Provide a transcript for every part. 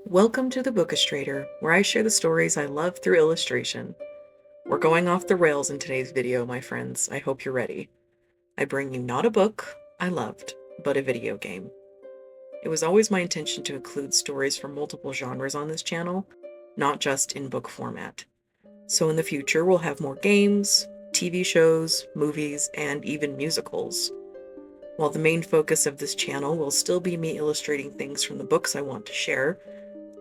Welcome to the Bookistrator, where I share the stories I love through illustration. We're going off the rails in today's video, my friends. I hope you're ready. I bring you not a book I loved, but a video game. It was always my intention to include stories from multiple genres on this channel, not just in book format. So in the future, we'll have more games, TV shows, movies, and even musicals. While the main focus of this channel will still be me illustrating things from the books I want to share,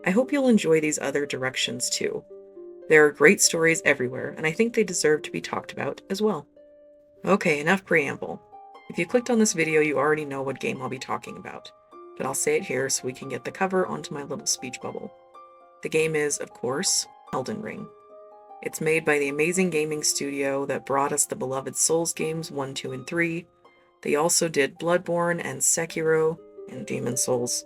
I hope you'll enjoy these other directions too. There are great stories everywhere, and I think they deserve to be talked about as well. Okay, enough preamble. If you clicked on this video, you already know what game I'll be talking about, but I'll say it here so we can get the cover onto my little speech bubble. The game is, of course, Elden Ring. It's made by the amazing gaming studio that brought us the beloved Souls games 1, 2, and 3. They also did Bloodborne and Sekiro and Demon Souls,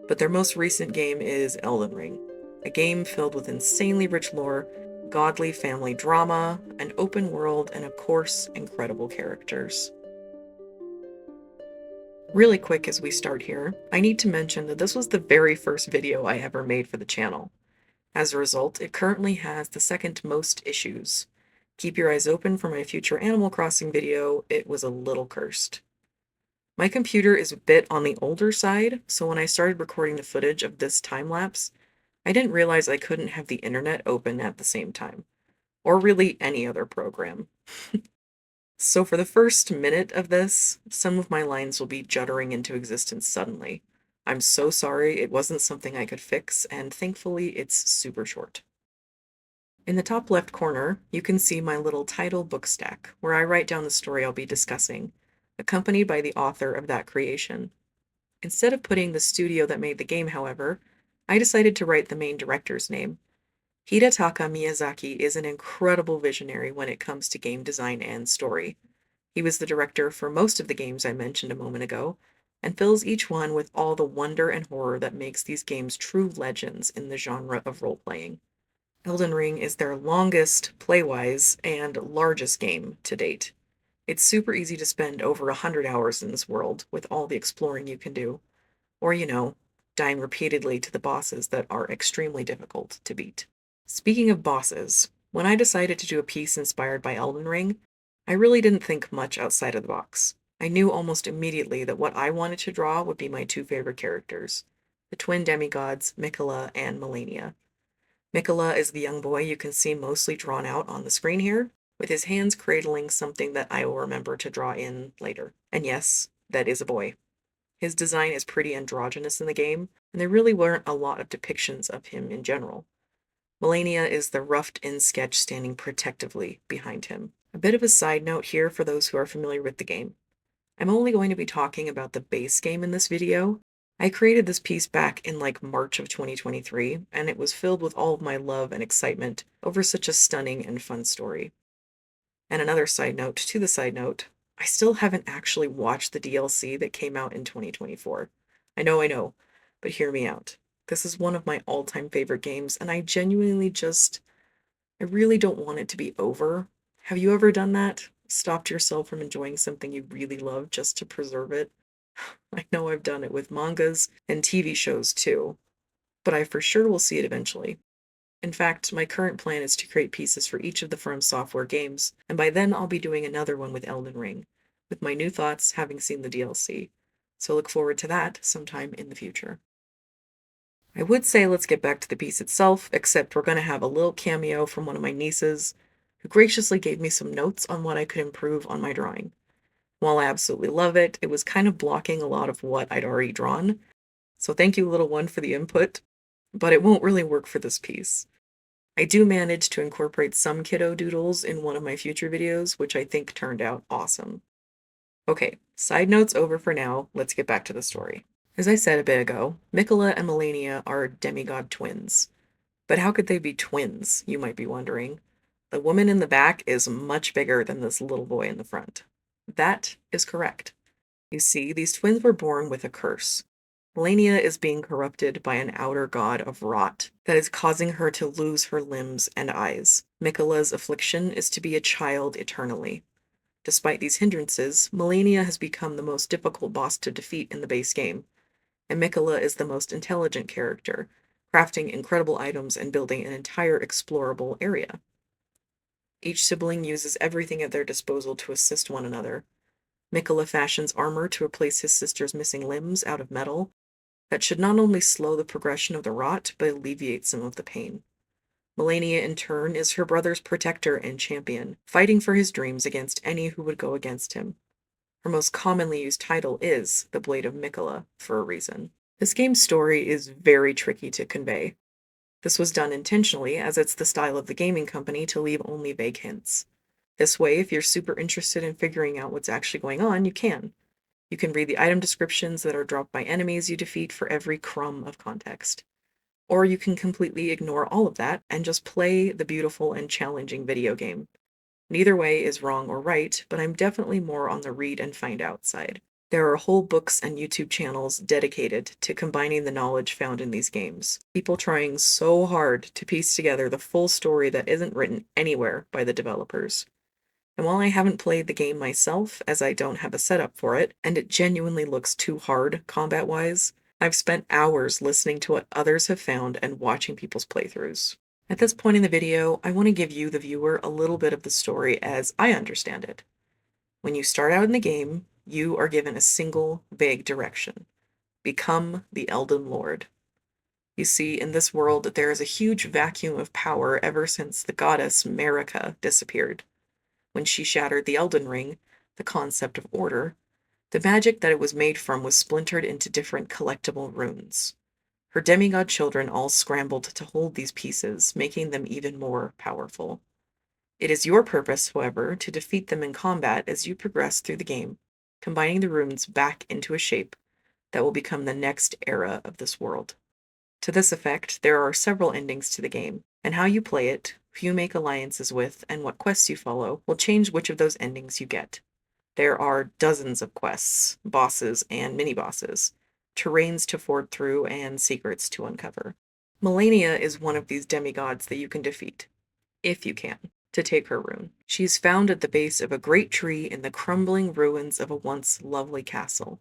but their most recent game is Elden Ring, a game filled with insanely rich lore, godly family drama, an open world, and of course, incredible characters. Really quick as we start here, I need to mention that this was the very first video I ever made for the channel. As a result, it currently has the second most issues. Keep your eyes open for my future Animal Crossing video, it was a little cursed. My computer is a bit on the older side, so when I started recording the footage of this time-lapse, I didn't realize I couldn't have the internet open at the same time, or really any other program. So for the first minute of this, some of my lines will be juddering into existence suddenly. I'm so sorry, it wasn't something I could fix, and thankfully it's super short. In the top left corner, you can see my little title book stack, where I write down the story I'll be discussing, accompanied by the author of that creation. Instead of putting the studio that made the game, however, I decided to write the main director's name. Hidetaka Miyazaki is an incredible visionary when it comes to game design and story. He was the director for most of the games I mentioned a moment ago, and fills each one with all the wonder and horror that makes these games true legends in the genre of role-playing. Elden Ring is their longest, play-wise, and largest game to date. It's super easy to spend over 100 hours in this world with all the exploring you can do, or, dying repeatedly to the bosses that are extremely difficult to beat. Speaking of bosses, when I decided to do a piece inspired by Elden Ring, I really didn't think much outside of the box. I knew almost immediately that what I wanted to draw would be my two favorite characters, the twin demigods Miquella and Malenia. Miquella is the young boy you can see mostly drawn out on the screen here, with his hands cradling something that I will remember to draw in later. And yes, that is a boy. His design is pretty androgynous in the game, and there really weren't a lot of depictions of him in general. Malenia is the roughed-in sketch standing protectively behind him. A bit of a side note here for those who are familiar with the game. I'm only going to be talking about the base game in this video. I created this piece back in March of 2023, and it was filled with all of my love and excitement over such a stunning and fun story. And another side note to the side note, I still haven't actually watched the DLC that came out in 2024. I know, but hear me out. This is one of my all-time favorite games, and I really don't want it to be over. Have you ever done that? Stopped yourself from enjoying something you really love just to preserve it? I know I've done it with mangas and TV shows too, but I for sure will see it eventually. In fact, my current plan is to create pieces for each of the From Software games, and by then I'll be doing another one with Elden Ring, with my new thoughts having seen the DLC. So look forward to that sometime in the future. I would say let's get back to the piece itself, except we're going to have a little cameo from one of my nieces, who graciously gave me some notes on what I could improve on my drawing. While I absolutely love it, it was kind of blocking a lot of what I'd already drawn, so thank you, little one, for the input, but it won't really work for this piece. I do manage to incorporate some kiddo doodles in one of my future videos, which I think turned out awesome. Okay, side notes over for now, let's get back to the story. As I said a bit ago, Miquella and Malenia are demigod twins. But how could they be twins, you might be wondering? The woman in the back is much bigger than this little boy in the front. That is correct. You see, these twins were born with a curse. Malenia is being corrupted by an outer god of rot that is causing her to lose her limbs and eyes. Miquella's affliction is to be a child eternally. Despite these hindrances, Malenia has become the most difficult boss to defeat in the base game, and Miquella is the most intelligent character, crafting incredible items and building an entire explorable area. Each sibling uses everything at their disposal to assist one another. Mikola fashions armor to replace his sister's missing limbs out of metal that should not only slow the progression of the rot, but alleviate some of the pain. Melania, in turn, is her brother's protector and champion, fighting for his dreams against any who would go against him. Her most commonly used title is the Blade of Mikola, for a reason. This game's story is very tricky to convey. This was done intentionally, as it's the style of the gaming company to leave only vague hints. This way, if you're super interested in figuring out what's actually going on, you can. You can read the item descriptions that are dropped by enemies you defeat for every crumb of context. Or you can completely ignore all of that and just play the beautiful and challenging video game. Neither way is wrong or right, but I'm definitely more on the read and find out side. There are whole books and YouTube channels dedicated to combining the knowledge found in these games. People trying so hard to piece together the full story that isn't written anywhere by the developers. And while I haven't played the game myself, as I don't have a setup for it, and it genuinely looks too hard combat-wise, I've spent hours listening to what others have found and watching people's playthroughs. At this point in the video, I want to give you, the viewer, a little bit of the story as I understand it. When you start out in the game, you are given a single, vague direction. Become the Elden Lord. You see, in this world, there is a huge vacuum of power ever since the goddess Marika disappeared. When she shattered the Elden Ring, the concept of order, the magic that it was made from was splintered into different collectible runes. Her demigod children all scrambled to hold these pieces, making them even more powerful. It is your purpose, however, to defeat them in combat as you progress through the game, combining the runes back into a shape that will become the next era of this world. To this effect, there are several endings to the game, and how you play it, who you make alliances with, and what quests you follow will change which of those endings you get. There are dozens of quests, bosses, and mini-bosses, terrains to ford through, and secrets to uncover. Melania is one of these demigods that you can defeat, if you can, to take her rune. She's found at the base of a great tree in the crumbling ruins of a once lovely castle.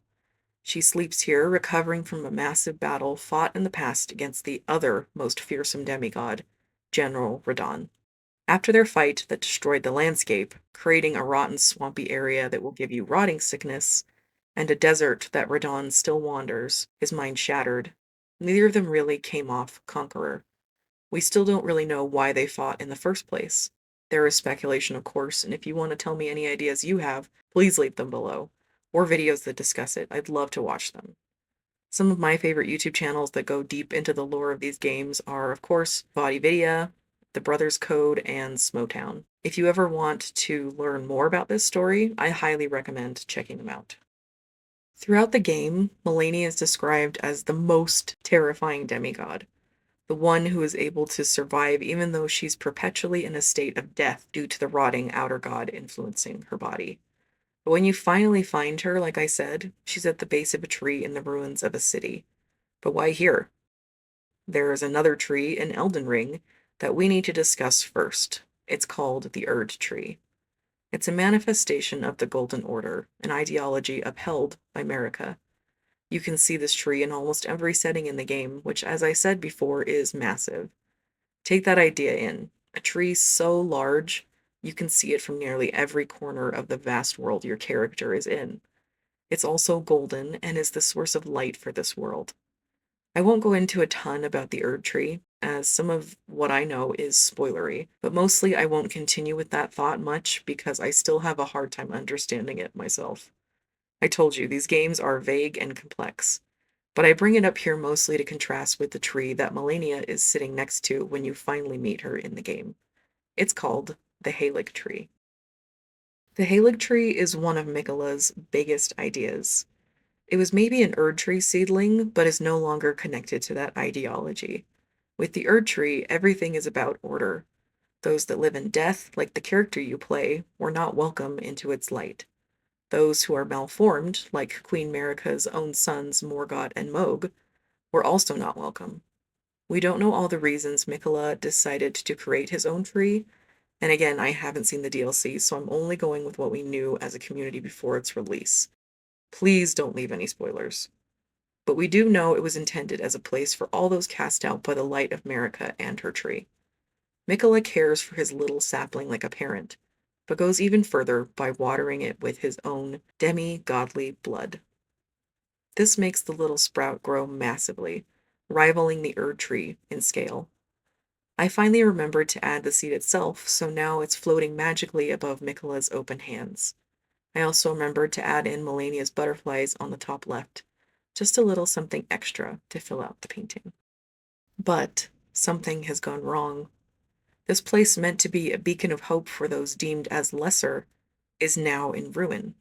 She sleeps here, recovering from a massive battle fought in the past against the other most fearsome demigod, General Radahn. After their fight that destroyed the landscape, creating a rotten, swampy area that will give you rotting sickness, and a desert that Radahn still wanders, his mind shattered, neither of them really came off conqueror. We still don't really know why they fought in the first place. There is speculation, of course, and if you want to tell me any ideas you have, please leave them below, or videos that discuss it. I'd love to watch them. Some of my favorite YouTube channels that go deep into the lore of these games are, of course, VodiVidia, The Brothers Code, and Smotown. If you ever want to learn more about this story, I highly recommend checking them out. Throughout the game, Melania is described as the most terrifying demigod, the one who is able to survive even though she's perpetually in a state of death due to the rotting outer god influencing her body. But when you finally find her, like I said, she's at the base of a tree in the ruins of a city. But why here? There is another tree in Elden Ring that we need to discuss first. It's called the Erd Tree. It's a manifestation of the Golden Order, an ideology upheld by Marika. You can see this tree in almost every setting in the game, which, as I said before, is massive. Take that idea in. A tree so large, you can see it from nearly every corner of the vast world your character is in. It's also golden and is the source of light for this world. I won't go into a ton about the Erd Tree, as some of what I know is spoilery, but mostly I won't continue with that thought much because I still have a hard time understanding it myself. I told you, these games are vague and complex, but I bring it up here mostly to contrast with the tree that Melania is sitting next to when you finally meet her in the game. It's called the Halig Tree. The Halig Tree is one of Mikola's biggest ideas. It was maybe an Erd Tree seedling, but is no longer connected to that ideology. With the Erd Tree, everything is about order. Those that live in death, like the character you play, were not welcome into its light. Those who are malformed, like Queen Marika's own sons Morgott and Mohg, were also not welcome. We don't know all the reasons Mikola decided to create his own tree, and again, I haven't seen the DLC, so I'm only going with what we knew as a community before its release. Please don't leave any spoilers. But we do know it was intended as a place for all those cast out by the light of Marika and her tree. Mikola cares for his little sapling like a parent, but goes even further by watering it with his own demi-godly blood. This makes the little sprout grow massively, rivaling the Erd tree in scale. I finally remembered to add the seed itself, so now it's floating magically above Mikola's open hands. I also remembered to add in Melania's butterflies on the top left, just a little something extra to fill out the painting. But something has gone wrong. This place meant to be a beacon of hope for those deemed as lesser is now in ruin.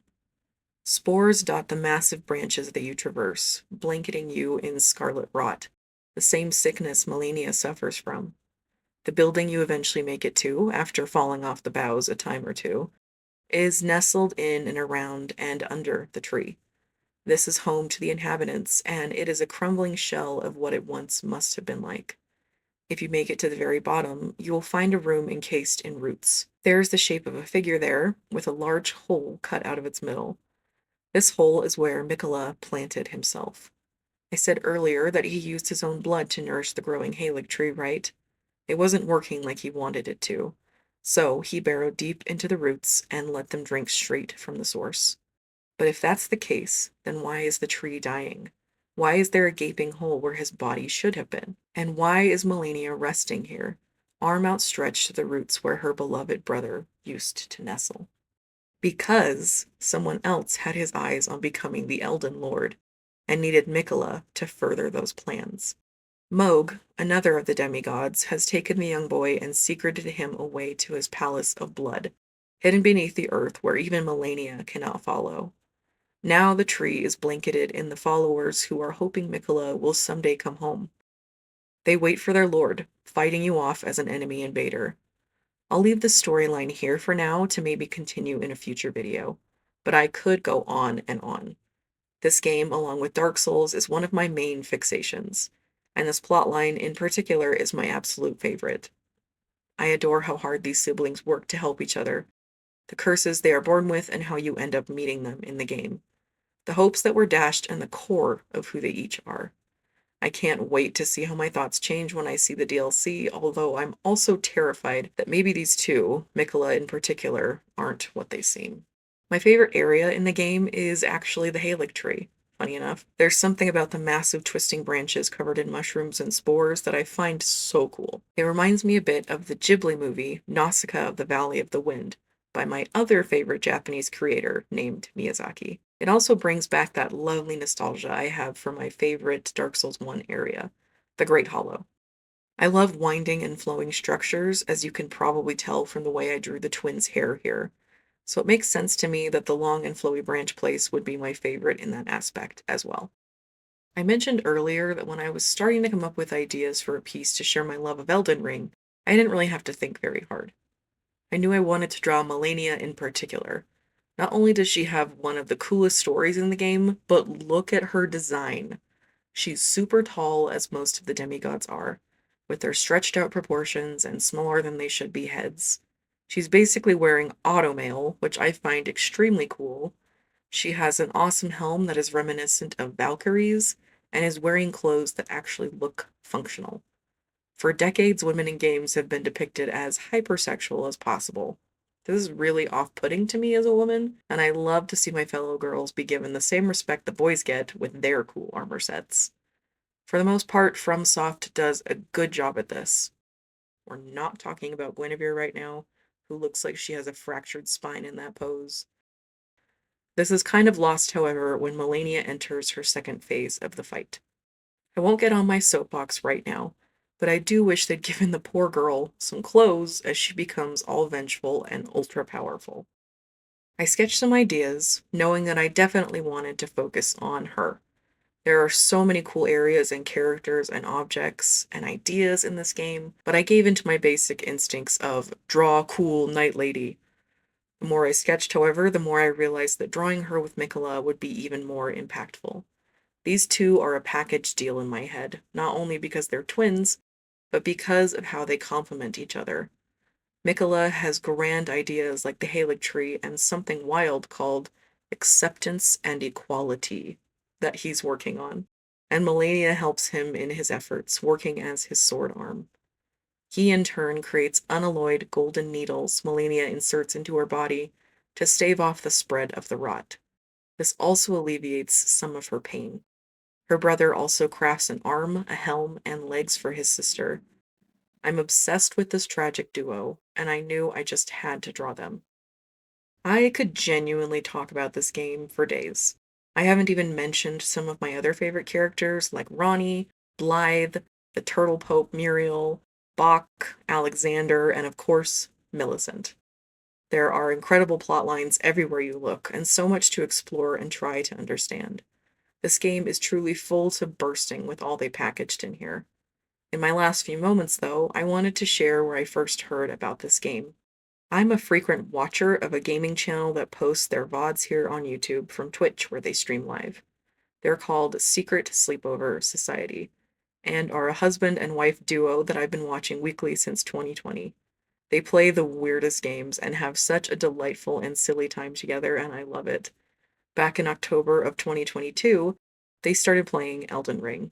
Spores dot the massive branches that you traverse, blanketing you in scarlet rot, the same sickness Melania suffers from. The building you eventually make it to, after falling off the boughs a time or two, is nestled in and around and under the tree. This is home to the inhabitants, and it is a crumbling shell of what it once must have been like. If you make it to the very bottom, you will find a room encased in roots. There's the shape of a figure there, with a large hole cut out of its middle. This hole is where Mikola planted himself. I said earlier that he used his own blood to nourish the growing halig tree, right? It wasn't working like he wanted it to. So he burrowed deep into the roots and let them drink straight from the source. But if that's the case, then why is the tree dying? Why is there a gaping hole where his body should have been? And why is Melania resting here, arm outstretched to the roots where her beloved brother used to nestle? Because someone else had his eyes on becoming the Elden Lord and needed Mikola to further those plans. Moog, another of the demigods, has taken the young boy and secreted him away to his palace of blood, hidden beneath the earth where even Melania cannot follow. Now the tree is blanketed in the followers who are hoping Mikola will someday come home. They wait for their lord, fighting you off as an enemy invader. I'll leave the storyline here for now to maybe continue in a future video, but I could go on and on. This game, along with Dark Souls, is one of my main fixations, and this plotline in particular is my absolute favorite. I adore how hard these siblings work to help each other, the curses they are born with, and how you end up meeting them in the game. The hopes that were dashed, and the core of who they each are. I can't wait to see how my thoughts change when I see the DLC, although I'm also terrified that maybe these two, Mikola in particular, aren't what they seem. My favorite area in the game is actually the halig tree. Funny enough, there's something about the massive twisting branches covered in mushrooms and spores that I find so cool. It reminds me a bit of the Ghibli movie Nausicaa of the Valley of the Wind by my other favorite Japanese creator named Miyazaki. It also brings back that lovely nostalgia I have for my favorite Dark Souls 1 area, the Great Hollow. I love winding and flowing structures, as you can probably tell from the way I drew the twins' hair here, so it makes sense to me that the long and flowy branch place would be my favorite in that aspect as well. I mentioned earlier that when I was starting to come up with ideas for a piece to share my love of Elden Ring, I didn't really have to think very hard. I knew I wanted to draw Melania in particular. Not only does she have one of the coolest stories in the game, but look at her design. She's super tall, as most of the demigods are, with their stretched out proportions and smaller than they should be heads. She's basically wearing automail, which I find extremely cool. She has an awesome helm that is reminiscent of Valkyrie's, and is wearing clothes that actually look functional. For decades, women in games have been depicted as hypersexual as possible. This is really off-putting to me as a woman, and I love to see my fellow girls be given the same respect the boys get with their cool armor sets. For the most part, FromSoft does a good job at this. We're not talking about Guinevere right now, who looks like she has a fractured spine in that pose. This is kind of lost, however, when Melania enters her second phase of the fight. I won't get on my soapbox right now, but I do wish they'd given the poor girl some clothes as she becomes all vengeful and ultra powerful. I sketched some ideas, knowing that I definitely wanted to focus on her. There are so many cool areas and characters and objects and ideas in this game, but I gave into my basic instincts of draw cool night lady. The more I sketched, however, the more I realized that drawing her with Mikola would be even more impactful. These two are a package deal in my head, not only because they're twins, but because of how they complement each other. Mikola has grand ideas like the Halig tree and something wild called acceptance and equality that he's working on. and Melania helps him in his efforts, working as his sword arm. He in turn creates unalloyed golden needles Melania inserts into her body to stave off the spread of the rot. This also alleviates some of her pain. Her brother also crafts an arm, a helm, and legs for his sister. I'm obsessed with this tragic duo, and I knew I just had to draw them. I could genuinely talk about this game for days. I haven't even mentioned some of my other favorite characters like Ronnie, Blythe, the Turtle Pope Muriel, Bach, Alexander, and of course, Millicent. There are incredible plot lines everywhere you look, and so much to explore and try to understand. This game is truly full to bursting with all they packaged in here. In my last few moments, though, I wanted to share where I first heard about this game. I'm a frequent watcher of a gaming channel that posts their VODs here on YouTube from Twitch, where they stream live. They're called Secret Sleepover Society, and are a husband and wife duo that I've been watching weekly since 2020. They play the weirdest games and have such a delightful and silly time together, and I love it. Back in October of 2022, they started playing Elden Ring.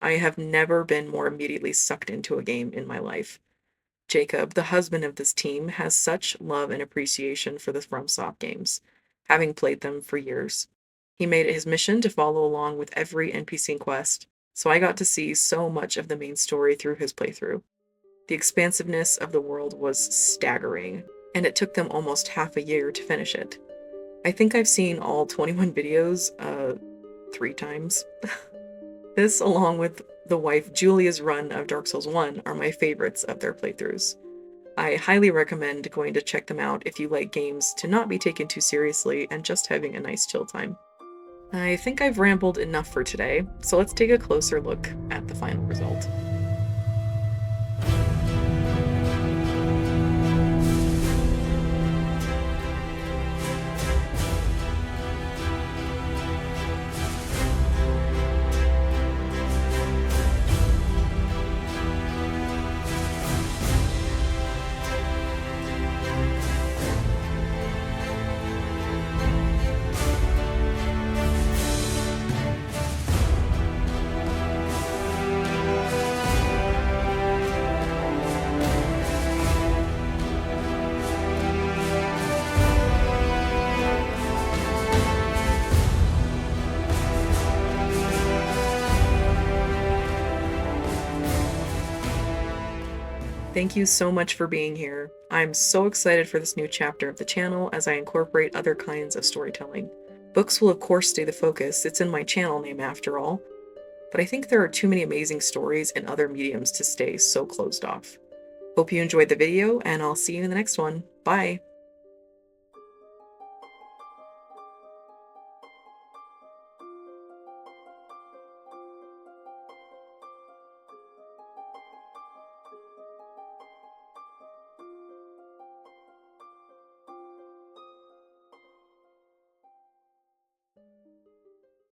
I have never been more immediately sucked into a game in my life. Jacob, the husband of this team, has such love and appreciation for the FromSoft games, having played them for years. He made it his mission to follow along with every NPC quest, so I got to see so much of the main story through his playthrough. The expansiveness of the world was staggering, and it took them almost half a year to finish it. I think I've seen all 21 videos, 3 times. This, along with the wife Julia's run of Dark Souls 1, are my favorites of their playthroughs. I highly recommend going to check them out if you like games to not be taken too seriously and just having a nice chill time. I think I've rambled enough for today, so let's take a closer look at the final result. Thank you so much for being here. I'm so excited for this new chapter of the channel as I incorporate other kinds of storytelling. Books will of course stay the focus, it's in my channel name after all, but I think there are too many amazing stories in other mediums to stay so closed off. Hope you enjoyed the video, and I'll see you in the next one. Bye!